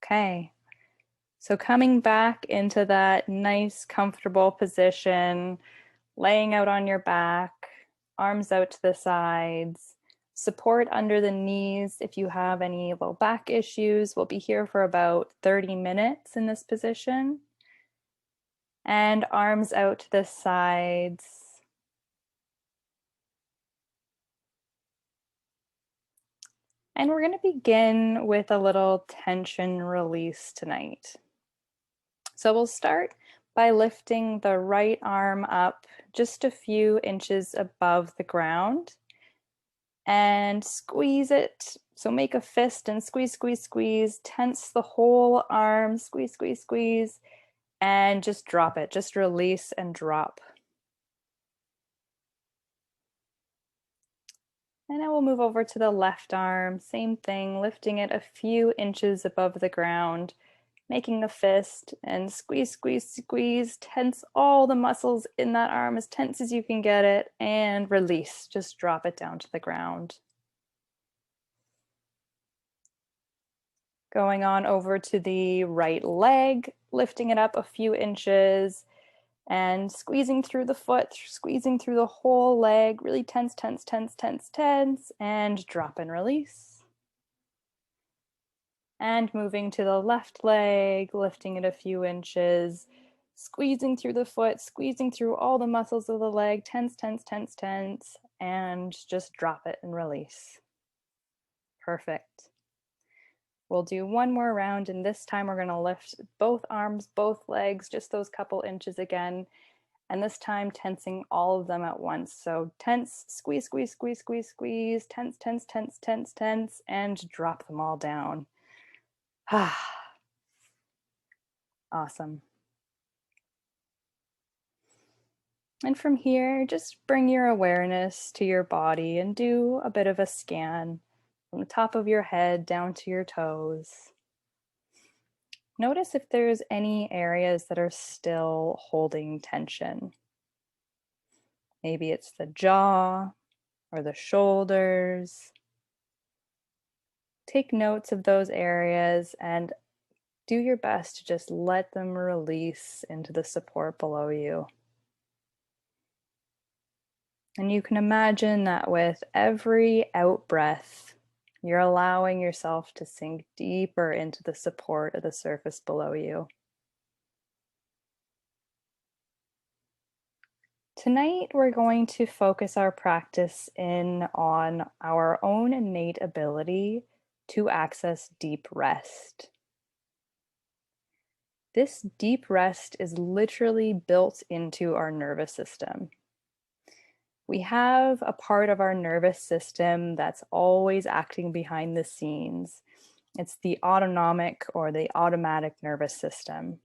Okay, so coming back into that nice, comfortable position, laying out on your back, arms out to the sides, support under the knees. If you have any low back issues, we'll be here for about 30 minutes in this position. And arms out to the sides. And we're going to begin with a little tension release tonight. So we'll start by lifting the right arm up just a few inches above the ground and squeeze it. So make a fist and squeeze, squeeze, squeeze, tense the whole arm, squeeze, squeeze, squeeze, and just drop it. Just release and drop. And now we'll move over to the left arm, same thing, lifting it a few inches above the ground, making a fist and squeeze, squeeze, squeeze, tense all the muscles in that arm as tense as you can get it, and release, just drop it down to the ground. Going on over to the right leg, lifting it up a few inches and squeezing through the foot, squeezing through the whole leg, really tense, tense, tense, tense, tense, and drop and release. And moving to the left leg, lifting it a few inches, squeezing through the foot, squeezing through all the muscles of the leg, tense, tense, tense, tense, and just drop it and release. Perfect. We'll do one more round, and this time we're going to lift both arms, both legs, just those couple inches again, and this time tensing all of them at once. So tense, squeeze, squeeze, squeeze, squeeze, squeeze, tense, tense, tense, tense, tense, and drop them all down. Awesome. And from here, just bring your awareness to your body and do a bit of a scan from the top of your head down to your toes. Notice if there's any areas that are still holding tension. Maybe it's the jaw or the shoulders. Take notes of those areas and do your best to just let them release into the support below you. And you can imagine that with every out breath, you're allowing yourself to sink deeper into the support of the surface below you. Tonight, we're going to focus our practice in on our own innate ability to access deep rest. This deep rest is literally built into our nervous system. We have a part of our nervous system that's always acting behind the scenes. It's the autonomic or the automatic nervous system.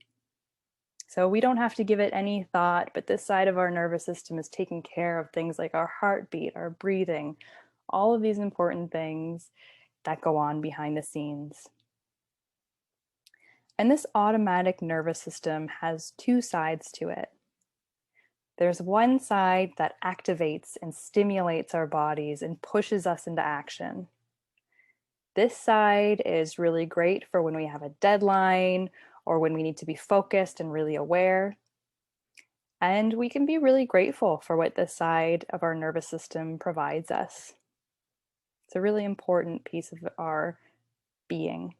So we don't have to give it any thought, but this side of our nervous system is taking care of things like our heartbeat, our breathing, all of these important things that go on behind the scenes. And this automatic nervous system has two sides to it. There's one side that activates and stimulates our bodies and pushes us into action. This side is really great for when we have a deadline or when we need to be focused and really aware. And we can be really grateful for what this side of our nervous system provides us. It's a really important piece of our being.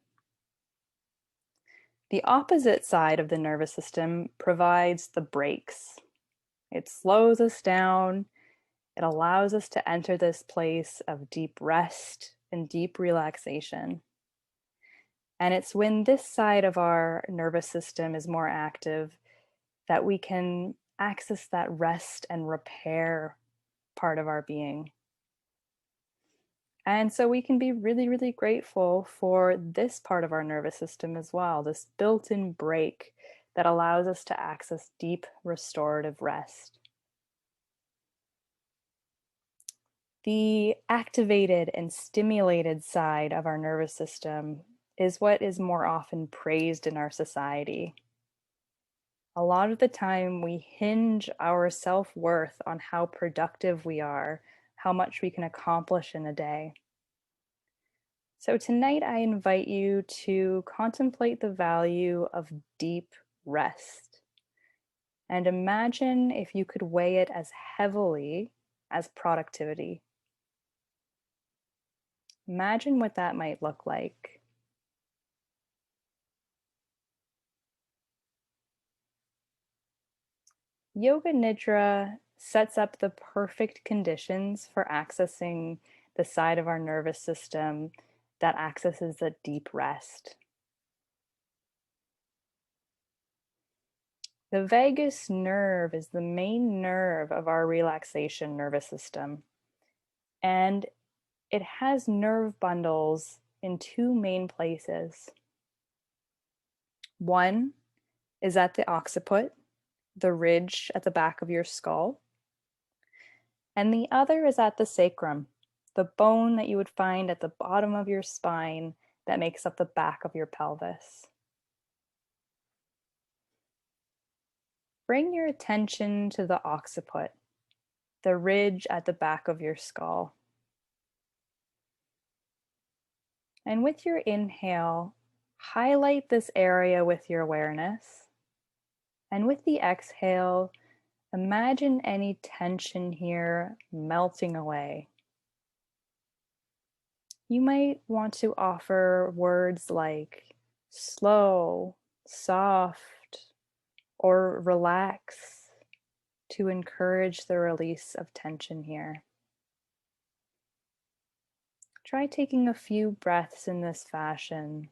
The opposite side of the nervous system provides the brakes. It slows us down. It allows us to enter this place of deep rest and deep relaxation. And it's when this side of our nervous system is more active that we can access that rest and repair part of our being. And so we can be really, really grateful for this part of our nervous system as well, this built-in brake that allows us to access deep restorative rest. The activated and stimulated side of our nervous system is what is more often praised in our society. A lot of the time, we hinge our self-worth on how productive we are, how much we can accomplish in a day. So tonight I invite you to contemplate the value of deep rest and imagine if you could weigh it as heavily as productivity. Imagine what that might look like. Yoga Nidra sets up the perfect conditions for accessing the side of our nervous system that accesses a deep rest. The vagus nerve is the main nerve of our relaxation nervous system, and it has nerve bundles in two main places. One is at the occiput, the ridge at the back of your skull, and the other is at the sacrum, the bone that you would find at the bottom of your spine that makes up the back of your pelvis. Bring your attention to the occiput, the ridge at the back of your skull. And with your inhale, highlight this area with your awareness. And with the exhale, imagine any tension here melting away. You might want to offer words like slow, soft, or relax to encourage the release of tension here. Try taking a few breaths in this fashion,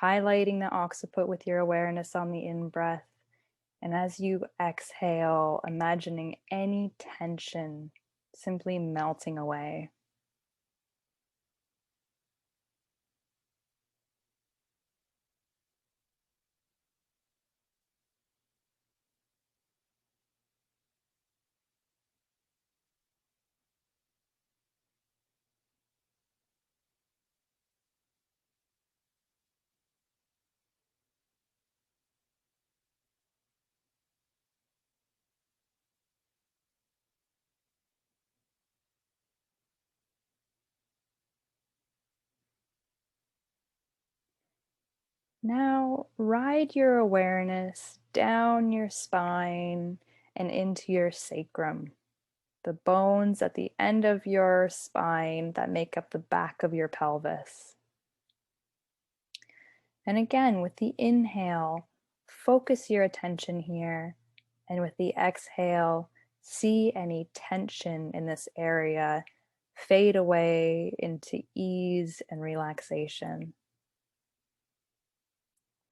highlighting the occiput with your awareness on the in-breath. And as you exhale, imagining any tension simply melting away. Now, ride your awareness down your spine and into your sacrum, the bones at the end of your spine that make up the back of your pelvis. And again, with the inhale, focus your attention here. And with the exhale, see any tension in this area fade away into ease and relaxation.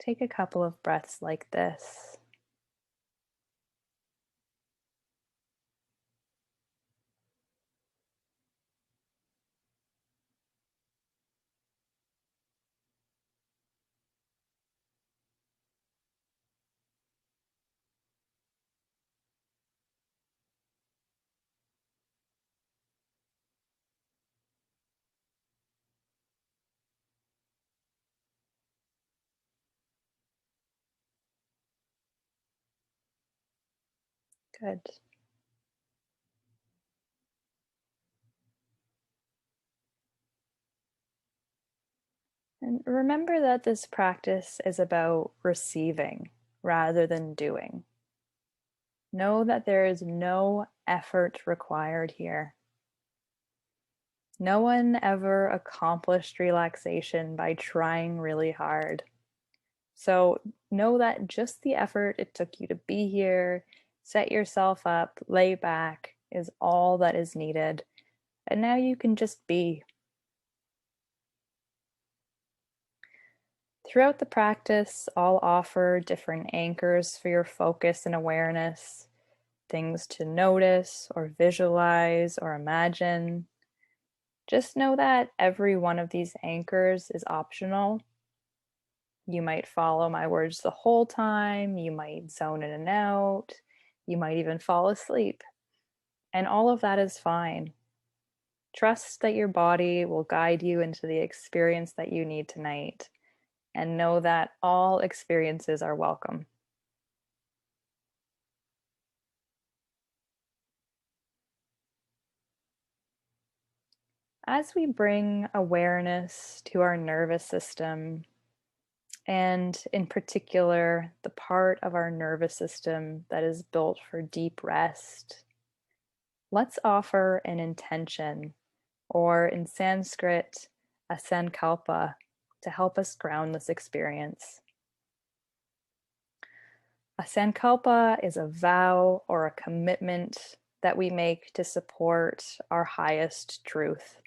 Take a couple of breaths like this. Good. And remember that this practice is about receiving rather than doing. Know that there is no effort required here. No one ever accomplished relaxation by trying really hard. So know that just the effort it took you to be here, set yourself up, lay back, is all that is needed. And now you can just be. Throughout the practice, I'll offer different anchors for your focus and awareness, things to notice or visualize or imagine. Just know that every one of these anchors is optional. You might follow my words the whole time, you might zone in and out, you might even fall asleep. And all of that is fine. Trust that your body will guide you into the experience that you need tonight, and know that all experiences are welcome. As we bring awareness to our nervous system, and in particular, the part of our nervous system that is built for deep rest, let's offer an intention, or in Sanskrit, a sankalpa, to help us ground this experience. A sankalpa is a vow or a commitment that we make to support our highest truth.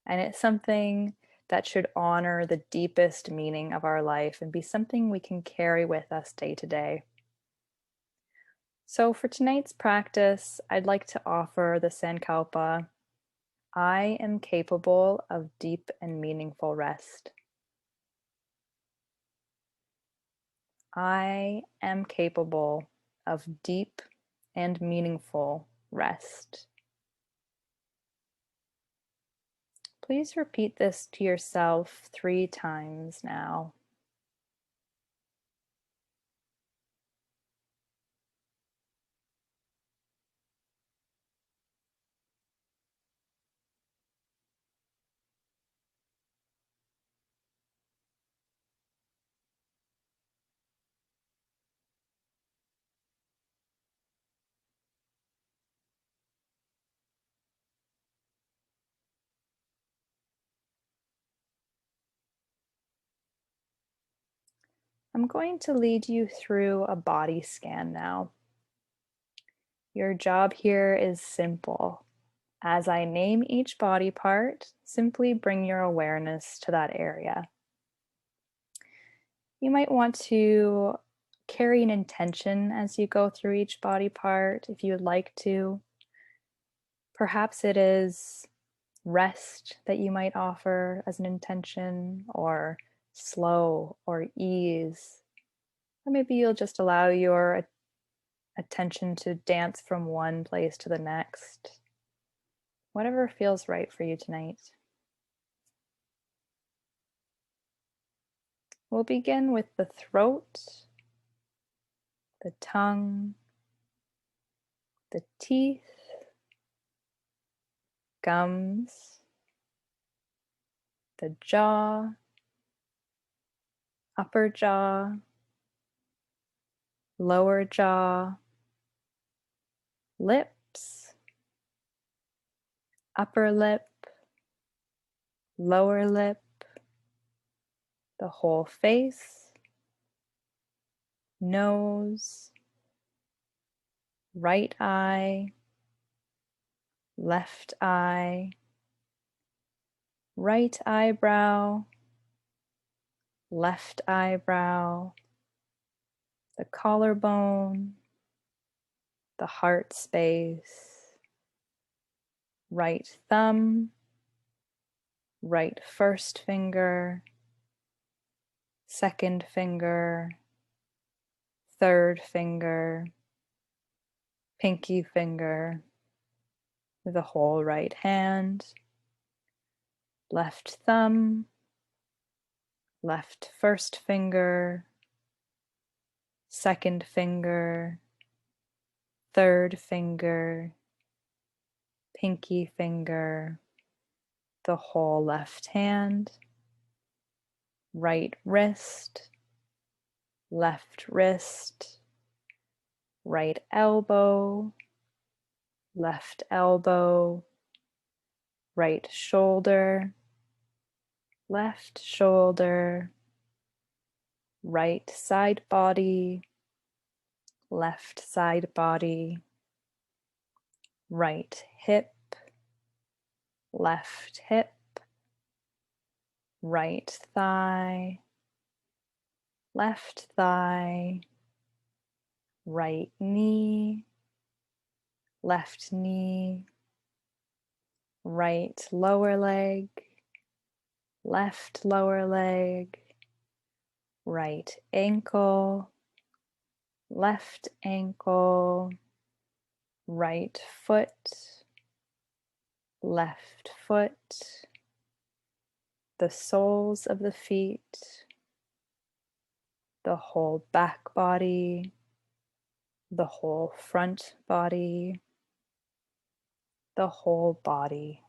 And it's something that should honor the deepest meaning of our life and be something we can carry with us day to day. So for tonight's practice, I'd like to offer the Sankalpa. I am capable of deep and meaningful rest. I am capable of deep and meaningful rest. Please repeat this to yourself 3 times now. I'm going to lead you through a body scan now. Your job here is simple. As I name each body part, simply bring your awareness to that area. You might want to carry an intention as you go through each body part if you would like to. Perhaps it is rest that you might offer as an intention, or slow, or ease. Or maybe you'll just allow your attention to dance from one place to the next. Whatever feels right for you tonight. We'll begin with the throat, the tongue, the teeth, gums, the jaw, upper jaw, lower jaw, lips, upper lip, lower lip, the whole face, nose, right eye, left eye, right eyebrow, left eyebrow, the collarbone, the heart space, right thumb, right first finger, second finger, third finger, pinky finger, the whole right hand, left thumb, left first finger, second finger, third finger, pinky finger, the whole left hand, right wrist, left wrist, right elbow, left elbow, right shoulder, left shoulder, right side body, left side body, right hip, left hip, right thigh, left thigh, right knee, left knee, right lower leg, left lower leg, right ankle, left ankle, right foot, left foot, the soles of the feet, the whole back body, the whole front body, the whole body.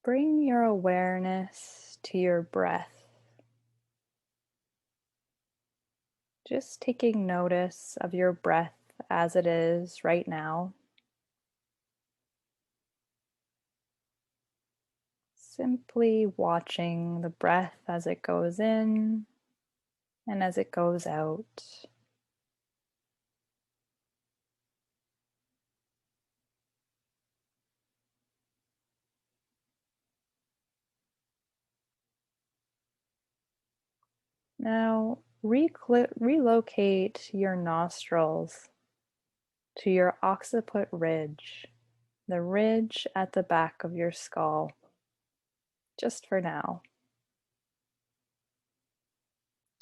Bring your awareness to your breath, just taking notice of your breath as it is right now. Simply watching the breath as it goes in and as it goes out. Now, relocate your nostrils to your occiput ridge, the ridge at the back of your skull, just for now.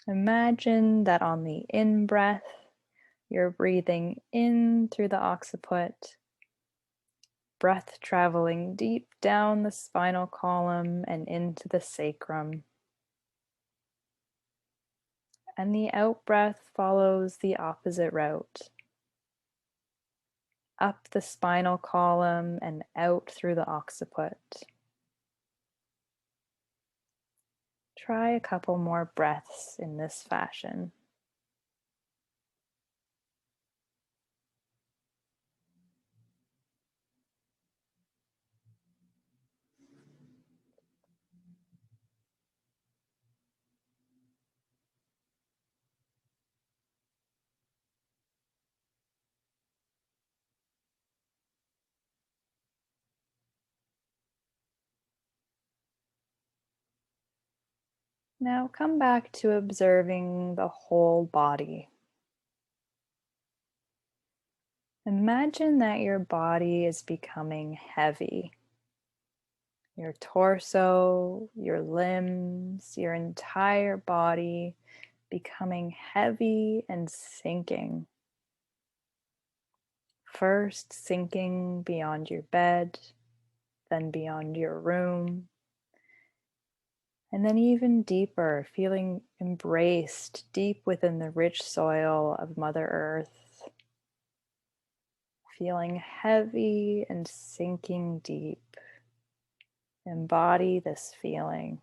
Imagine that on the in breath, you're breathing in through the occiput, breath traveling deep down the spinal column and into the sacrum. And the out breath follows the opposite route, up the spinal column and out through the occiput. Try a couple more breaths in this fashion. Now come back to observing the whole body. Imagine that your body is becoming heavy. Your torso, your limbs, your entire body becoming heavy and sinking. First sinking beyond your bed, then beyond your room, and then even deeper, feeling embraced deep within the rich soil of Mother Earth, feeling heavy and sinking deep. Embody this feeling.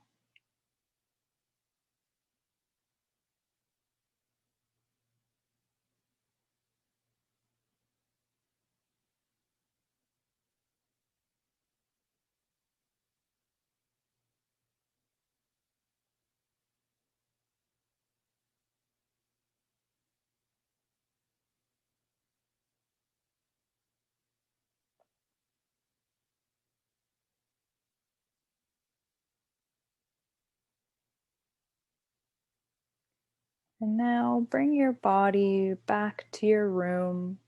And now bring your body back to your room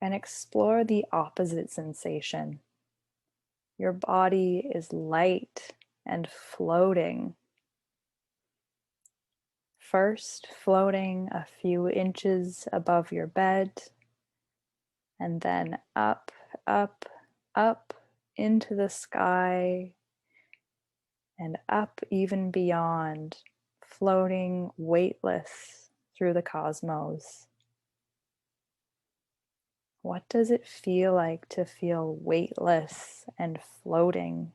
and explore the opposite sensation. Your body is light and floating. First, floating a few inches above your bed, and then up, up, up into the sky, and up even beyond, floating weightless through the cosmos. What does it feel like to feel weightless and floating?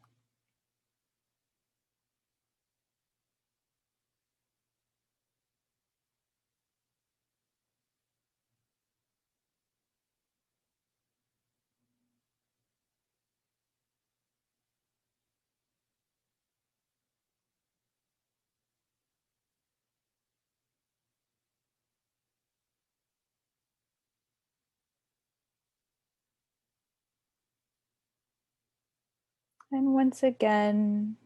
And once again,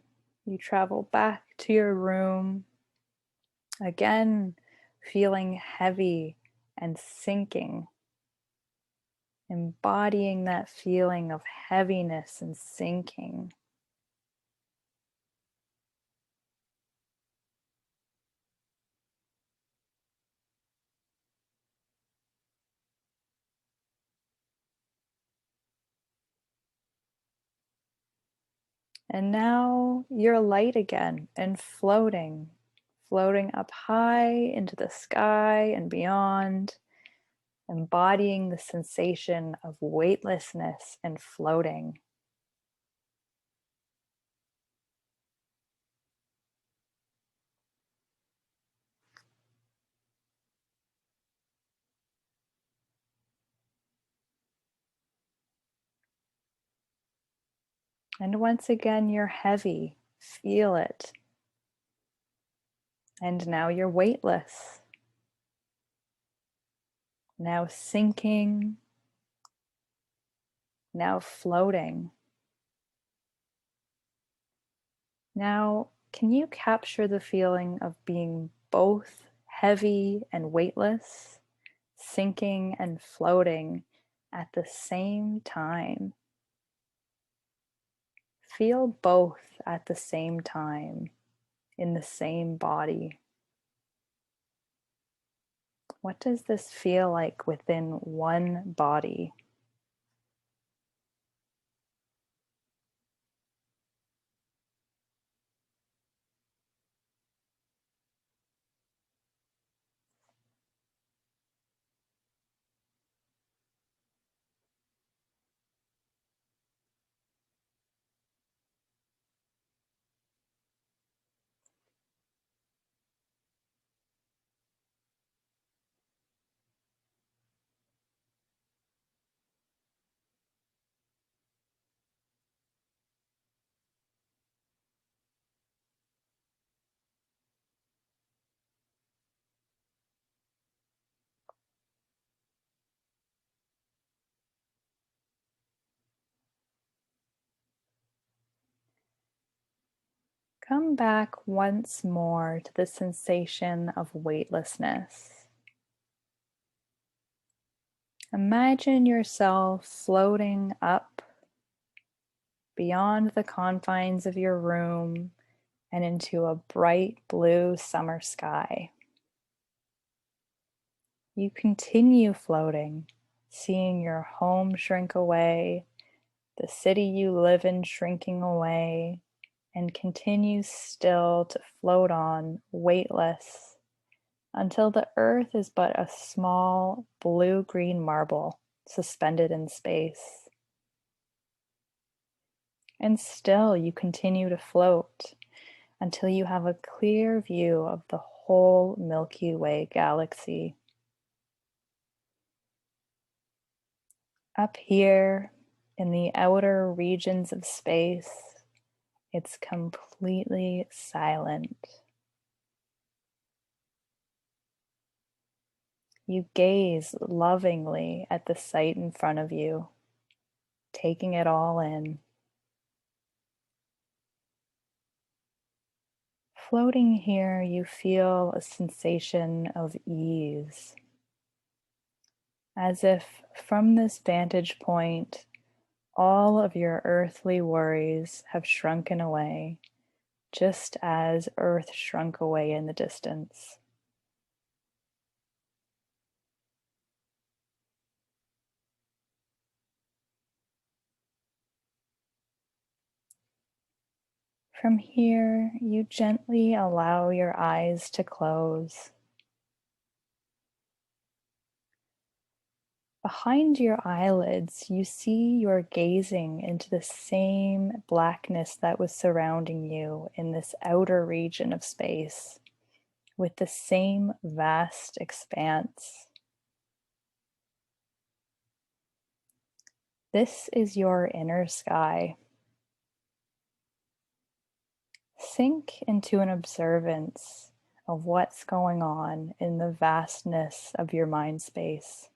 you travel back to your room, again feeling heavy and sinking, embodying that feeling of heaviness and sinking. And now you're light again and floating, floating up high into the sky and beyond, embodying the sensation of weightlessness and floating. And once again, you're heavy. Feel it. And now you're weightless. Now sinking. Now floating. Now, can you capture the feeling of being both heavy and weightless, sinking and floating at the same time? Feel both at the same time in the same body. What does this feel like within one body? Come back once more to the sensation of weightlessness. Imagine yourself floating up beyond the confines of your room and into a bright blue summer sky. You continue floating, seeing your home shrink away, the city you live in shrinking away, and continue still to float on, weightless, until the earth is but a small blue-green marble suspended in space. And still you continue to float until you have a clear view of the whole Milky Way galaxy. Up here in the outer regions of space, it's completely silent. You gaze lovingly at the sight in front of you, taking it all in. Floating here, you feel a sensation of ease, as if from this vantage point, all of your earthly worries have shrunken away, just as earth shrunk away in the distance. From here, you gently allow your eyes to close. Behind your eyelids, you see you're gazing into the same blackness that was surrounding you in this outer region of space, with the same vast expanse. This is your inner sky. Sink into an observance of what's going on in the vastness of your mind space.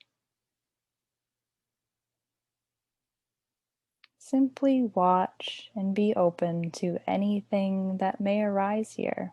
Simply watch and be open to anything that may arise here.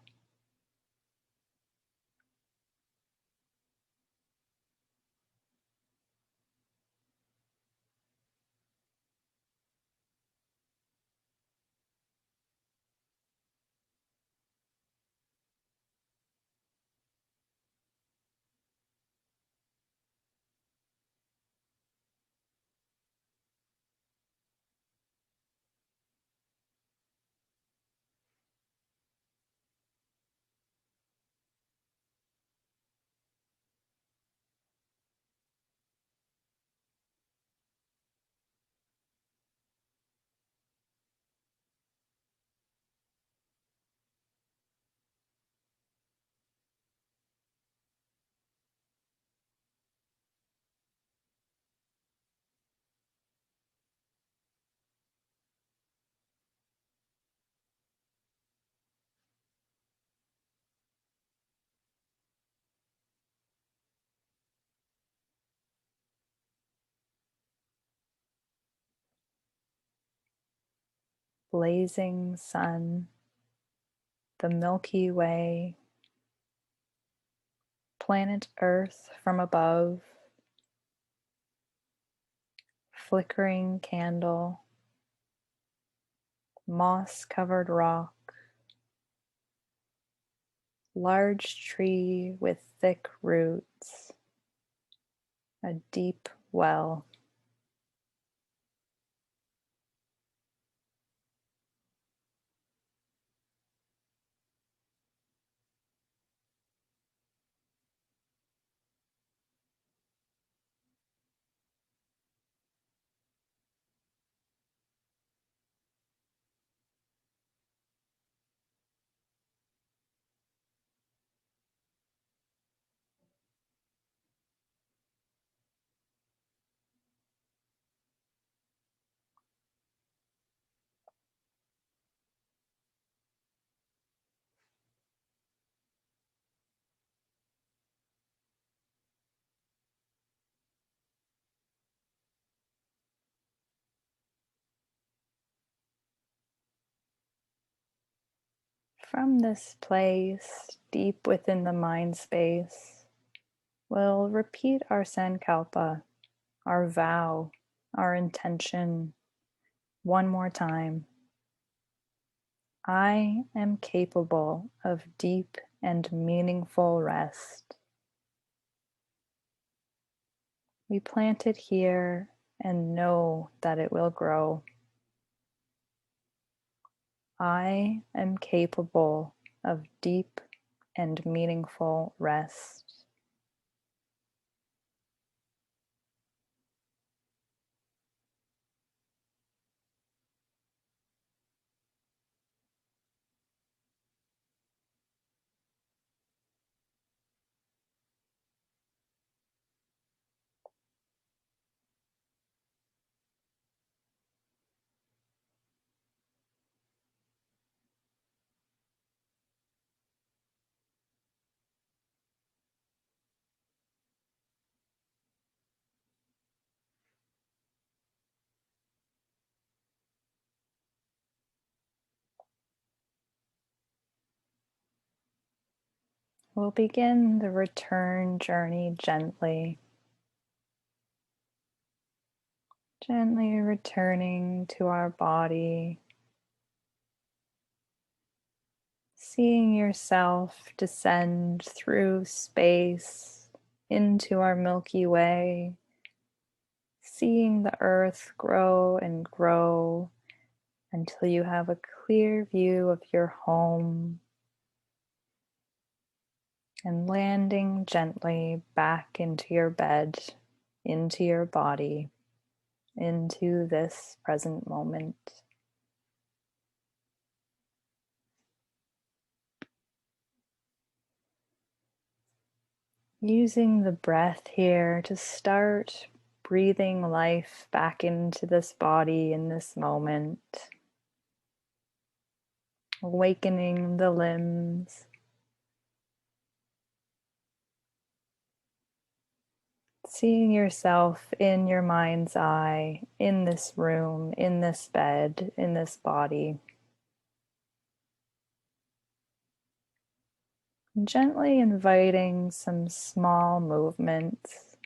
blazing sun, the Milky Way, planet Earth from above, flickering candle, moss-covered rock, large tree with thick roots, a deep well. From this place, deep within the mind space, we'll repeat our sankalpa, our vow, our intention, one more time. I am capable of deep and meaningful rest. We plant it here and know that it will grow. I am capable of deep and meaningful rest. We'll begin the return journey gently. Gently returning to our body, seeing yourself descend through space into our Milky Way, seeing the earth grow and grow until you have a clear view of your home, and landing gently back into your bed, into your body, into this present moment. Using the breath here to start breathing life back into this body in this moment, awakening the limbs, seeing yourself in your mind's eye, in this room, in this bed, in this body. Gently inviting some small movements,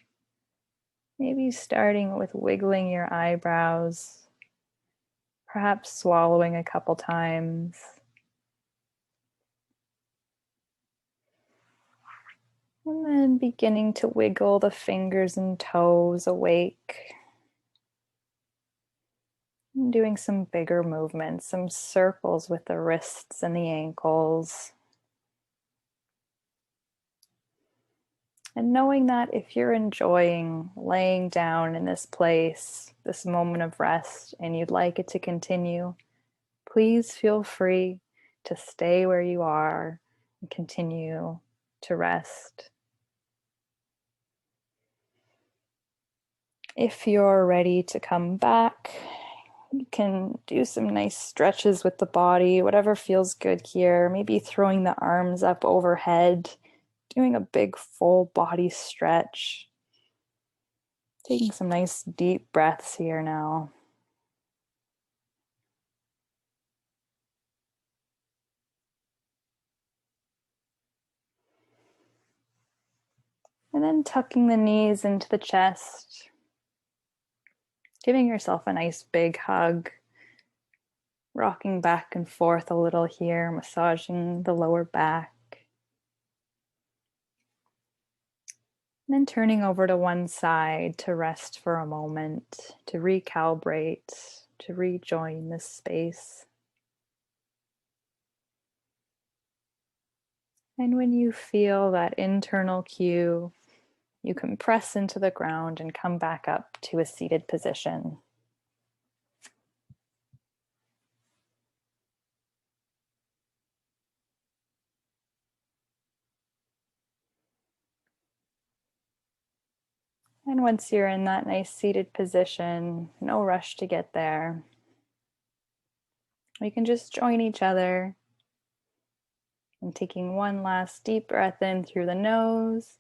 maybe starting with wiggling your eyebrows, perhaps swallowing a couple times. And then beginning to wiggle the fingers and toes awake. And doing some bigger movements, some circles with the wrists and the ankles. And knowing that if you're enjoying laying down in this place, this moment of rest, and you'd like it to continue, please feel free to stay where you are and continue to rest. If you're ready to come back, you can do some nice stretches with the body, whatever feels good here. Maybe throwing the arms up overhead, doing a big full body stretch. Taking some nice deep breaths here now. And then tucking the knees into the chest, giving yourself a nice big hug, rocking back and forth a little here, massaging the lower back. And then turning over to one side to rest for a moment, to recalibrate, to rejoin this space. And when you feel that internal cue, you can press into the ground and come back up to a seated position. And once you're in that nice seated position, no rush to get there. We can just join each other and taking one last deep breath in through the nose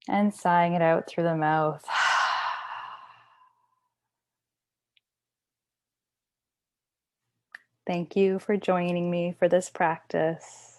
and sighing it out through the mouth. Thank you for joining me for this practice.